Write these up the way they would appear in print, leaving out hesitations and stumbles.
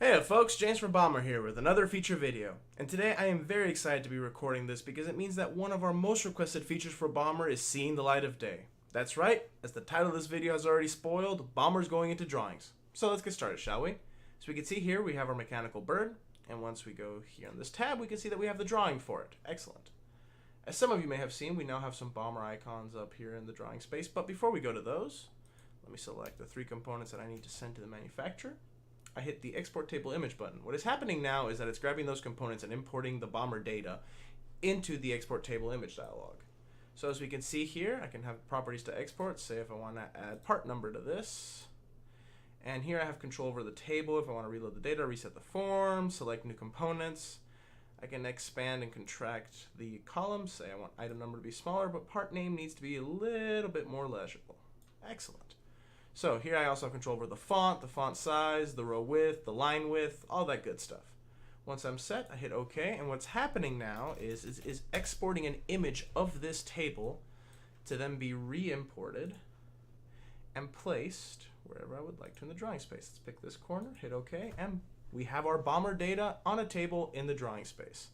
Hey folks, James from Bomber here with another feature video. And today I am very excited to be recording this because it means that one of our most requested features for Bomber is seeing the light of day. That's right, as the title of this video has already spoiled, Bomber's going into drawings. So let's get started, shall we? So we can see here we have our mechanical bird, and once we go here on this tab we can see that we have the drawing for it. Excellent. As some of you may have seen, we now have some Bomber icons up here in the drawing space, but before we go to those, let me select the three components that I need to send to the manufacturer. I hit the export table image button. What is happening now is that it's grabbing those components and importing the Bomber data into the export table image dialog. So as we can see here, I can have properties to export. Say if I want to add part number to this. And here I have control over the table. If I want to reload the data, reset the form, select new components. I can expand and contract the columns. Say I want item number to be smaller, but part name needs to be a little bit more legible. Excellent. So here I also have control over the font size, the row width, the line width, all that good stuff. Once I'm set, I hit OK, and what's happening now is exporting an image of this table to then be re-imported and placed wherever I would like to in the drawing space. Let's pick this corner, hit OK, and we have our Bomber data on a table in the drawing space.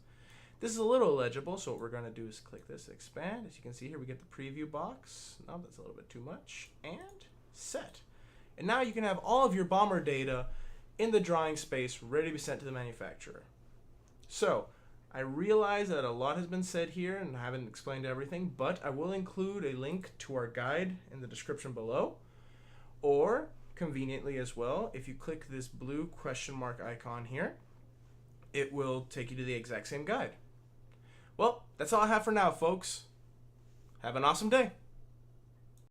This is a little illegible, so what we're going to do is click this, expand. As you can see here, we get the preview box. No, that's a little bit too much. And set. And now you can have all of your Bomber data in the drawing space ready to be sent to the manufacturer. So I realize that a lot has been said here and I haven't explained everything, but I will include a link to our guide in the description below, or conveniently as well, if you click this blue question mark icon here, it will take you to the exact same guide. Well, that's all I have for now, folks. Have an awesome day.